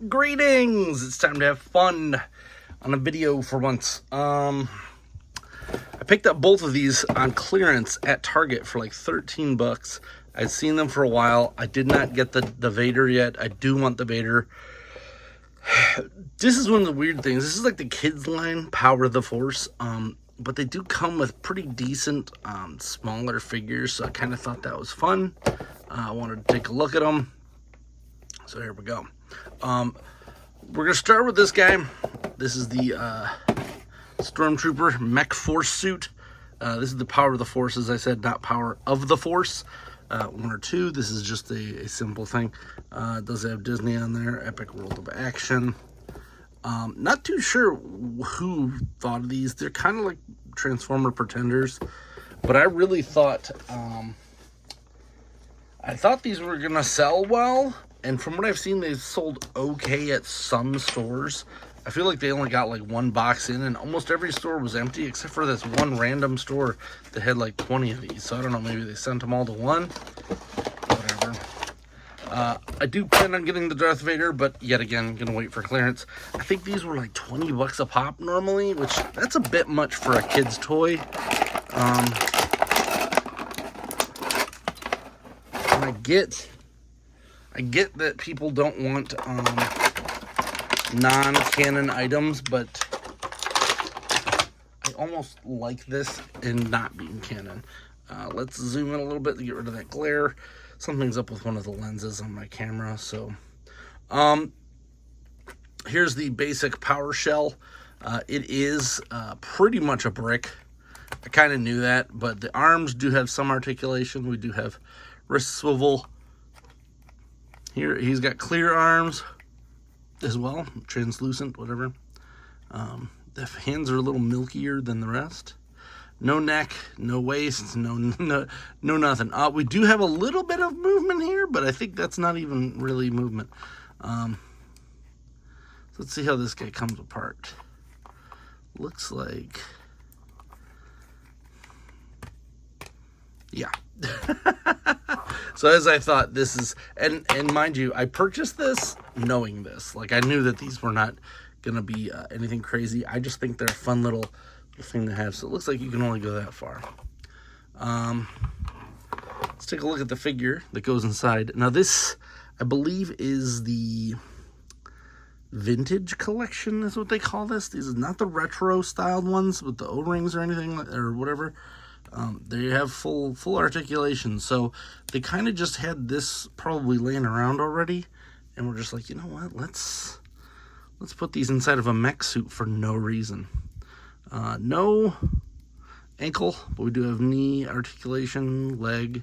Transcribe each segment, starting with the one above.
Greetings! It's time to have fun on a video for once. I picked up both of these on clearance at Target for like 13 bucks. I'd seen them for a while. I did not get the Vader yet. I do want the Vader. This is one of the weird things. This is like the kids line, Power of the Force. But they do come with pretty decent smaller figures, so I kind of thought that was fun. I wanted to take a look at them. So here we go. We're going to start with this guy. This is the Stormtrooper mech force suit. This is the Power of the Force, as I said, not Power of the Force. 1 or 2. This is just a simple thing. It does have Disney on there. Epic World of Action. Not too sure who thought of these. They're kind of like Transformer Pretenders. But I really thought... I thought these were going to sell well. And from what I've seen, they've sold okay at some stores. I feel like they only got like one box in, and almost every store was empty except for this one random store that had like 20 of these. So I don't know, maybe they sent them all to one. Whatever. I do plan on getting the Darth Vader, but yet again, gonna wait for clearance. I think these were like 20 bucks a pop normally, which that's a bit much for a kid's toy. And I get that people don't want non-canon items, but I almost like this in not being canon. Let's zoom in a little bit to get rid of that glare. Something's up with one of the lenses on my camera. So here's the basic power shell. It is pretty much a brick. I kind of knew that, but the arms do have some articulation. We do have wrist swivel. Here, he's got clear arms as well, translucent, whatever. The hands are a little milkier than the rest. No neck, no waist, no nothing. We do have a little bit of movement here, but I think that's not even really movement. So let's see how this guy comes apart. Looks like, yeah. So as I thought, this is, and mind you, I purchased this knowing this. Like, I knew that these were not going to be anything crazy. I just think they're a fun little thing to have. So it looks like you can only go that far. Let's take a look at the figure that goes inside. Now this, I believe, is the vintage collection is what they call this. These are not the retro styled ones with the O-rings or anything, or whatever. They have full articulation, so they kind of just had this probably laying around already, and we're just like, you know what, let's put these inside of a mech suit for no reason. No ankle, but we do have knee articulation, leg,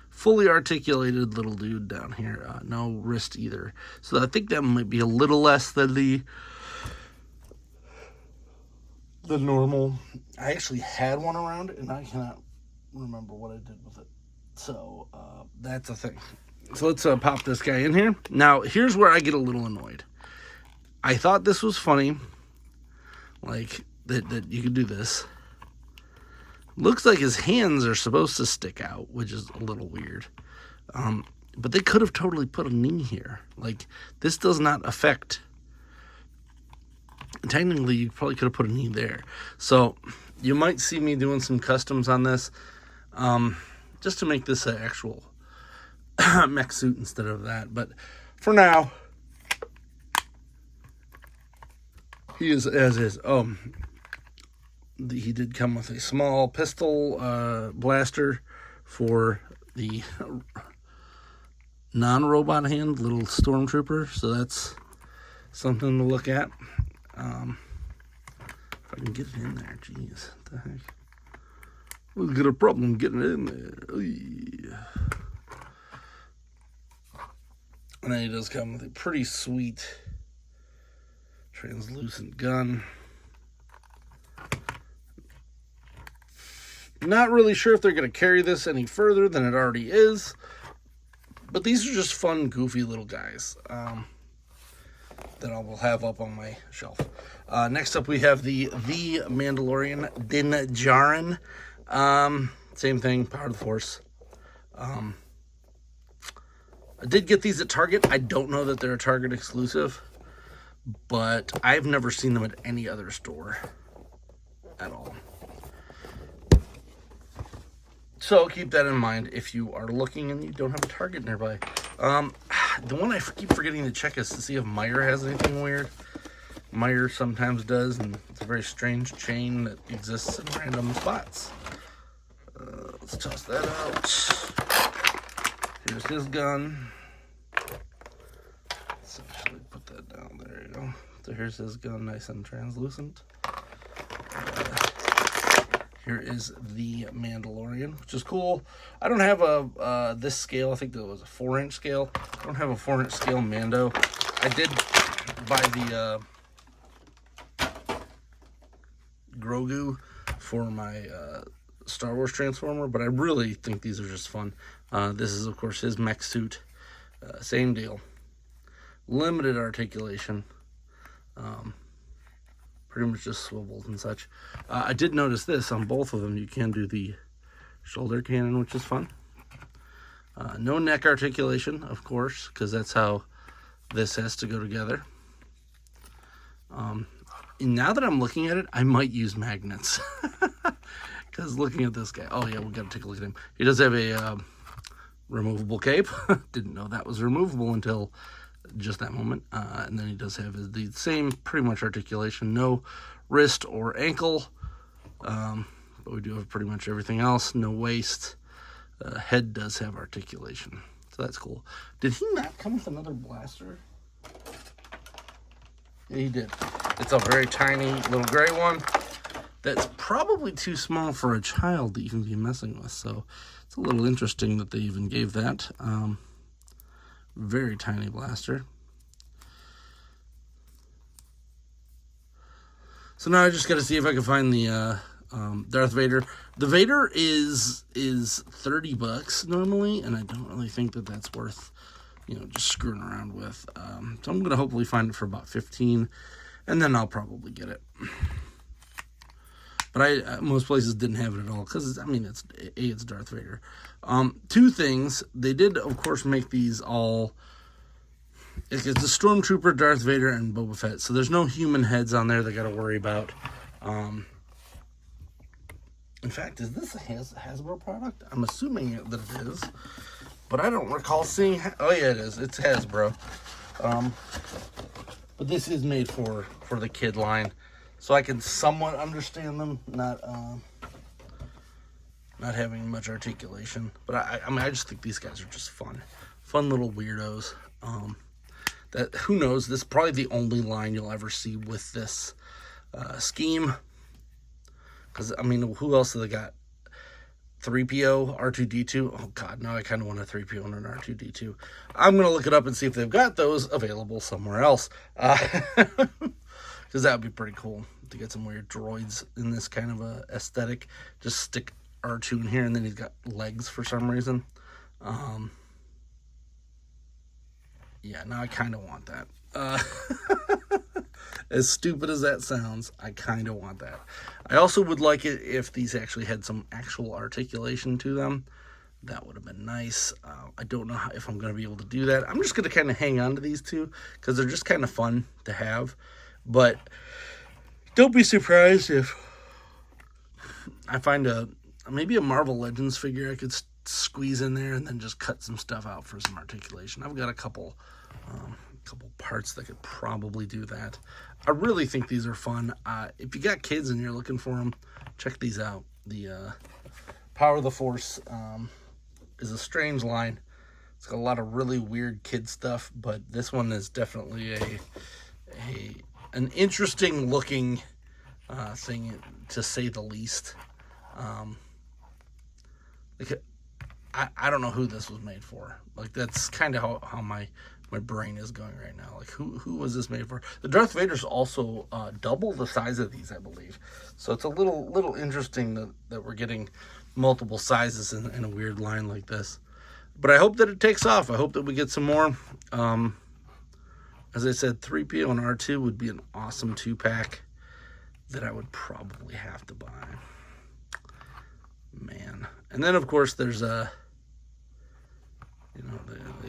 fully articulated little dude down here. No wrist either, so I think that might be a little less than the normal. I actually had one around, and I cannot remember what I did with it. So that's a thing. So let's pop this guy in here. Now, here's where I get a little annoyed. I thought this was funny, like that you could do this. Looks like his hands are supposed to stick out, which is a little weird. But they could have totally put a knee here. Like, this does not affect... Technically, you probably could have put a knee there. So, you might see me doing some customs on this, just to make this an actual mech suit instead of that. But for now, he is as is. He did come with a small pistol blaster for the non-robot hand, little stormtrooper. So that's something to look at. If I can get it in there, jeez, what the heck? We'll get a problem getting it in there. Oy. And then he does come with a pretty sweet translucent gun. Not really sure if they're going to carry this any further than it already is, but these are just fun, goofy little guys. That I will have up on my shelf. Next up, we have the Mandalorian Din Djarin. Same thing, Power of the Force. I did get these at Target. I don't know that they're a Target exclusive. but I've never seen them at any other store at all. So keep that in mind if you are looking and you don't have a Target nearby. The one I keep forgetting to check is to see if Meijer has anything weird. Meijer sometimes does, and it's a very strange chain that exists in random spots. Let's toss that out. Here's his gun. Let's actually put that down. There you go. So here's his gun, nice and translucent. Here is the Mandalorian, which is cool. I don't have a this scale. I think that was a 4-inch scale. I don't have a 4-inch scale Mando. I did buy the Grogu for my Star Wars Transformer, but I really think these are just fun. This is, of course, his mech suit. Same deal. Limited articulation. Pretty much just swivels and such. I did notice this on both of them. You can do the shoulder cannon, which is fun. No neck articulation, of course, because that's how this has to go together. And now that I'm looking at it, I might use magnets. Because looking at this guy, oh yeah, we got to take a look at him. He does have a removable cape. Didn't know that was removable until just that moment. And then he does have the same pretty much articulation, no wrist or ankle, but we do have pretty much everything else. No waist. Head does have articulation, so that's cool. Did he not come with another blaster? Yeah, he did. It's a very tiny little gray one that's probably too small for a child to even be messing with, so it's a little interesting that they even gave that. Very tiny blaster. So now I just got to see if I can find the Darth Vader. The Vader is $30 normally, and I don't really think that that's worth, just screwing around with. So I'm gonna hopefully find it for about $15, and then I'll probably get it. But most places didn't have it at all because it's Darth Vader. Two things they did, of course, make these all. It's the Stormtrooper, Darth Vader, and Boba Fett. So there's no human heads on there they got to worry about. In fact, is this a Hasbro product? I'm assuming that it is, but I don't recall seeing. Oh yeah, it is. It's Hasbro. But this is made for the kid line, so I can somewhat understand them not having much articulation. But I just think these guys are just fun little weirdos. That who knows? This is probably the only line you'll ever see with this scheme. Because who else have they got? 3PO, R2D2. Oh God, now I kind of want a 3PO and an R2D2. I'm gonna look it up and see if they've got those available somewhere else. Because that would be pretty cool to get some weird droids in this kind of a aesthetic. Just stick R2 in here, and then he's got legs for some reason. Yeah, now I kind of want that. As stupid as that sounds, I kind of want that. I also would like it if these actually had some actual articulation to them. That would have been nice. I don't know if I'm going to be able to do that. I'm just going to kind of hang on to these two because they're just kind of fun to have. But don't be surprised if I find maybe a Marvel Legends figure I could squeeze in there and then just cut some stuff out for some articulation. I've got a couple parts that could probably do that. I really think these are fun. If you got kids and you're looking for them, check these out. The Power of the Force is a strange line. It's got a lot of really weird kid stuff, but this one is definitely an interesting looking thing, to say the least. I don't know who this was made for. Like, that's kind of how my brain is going right now. Like, who was this made for? The Darth Vader's also double the size of these, I believe. So it's a little interesting that we're getting multiple sizes in a weird line like this. But I hope that it takes off. I hope that we get some more. As I said, 3PO and R2 would be an awesome 2-pack that I would probably have to buy. Man. And then, of course, there's they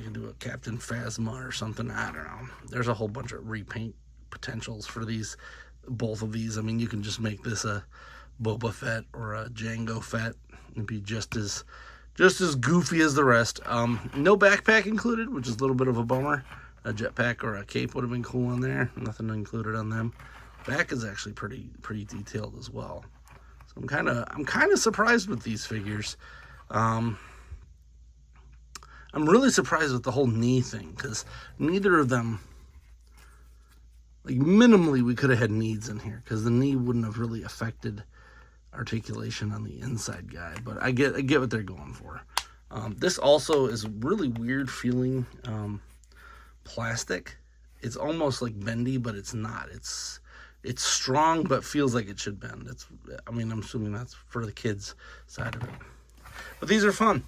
can do a Captain Phasma or something. I don't know. There's a whole bunch of repaint potentials for both of these. I mean, you can just make this a Boba Fett or a Jango Fett and be just as goofy as the rest. No backpack included, which is a little bit of a bummer. A jetpack or a cape would have been cool on there. Nothing included on them. Back is actually pretty detailed as well. So I'm kind of surprised with these figures. I'm really surprised with the whole knee thing, because neither of them, like, minimally we could have had knees in here, because the knee wouldn't have really affected articulation on the inside guy. But I get what they're going for. This also is really weird feeling plastic. It's almost like bendy, but it's not. It's strong, but feels like it should bend. I'm assuming that's for the kids side of it. But these are fun.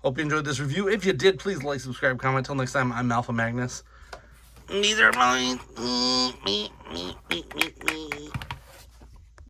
Hope you enjoyed this review. If you did, please like, subscribe, comment. Until next time, I'm Alpha Magnus. These are mine.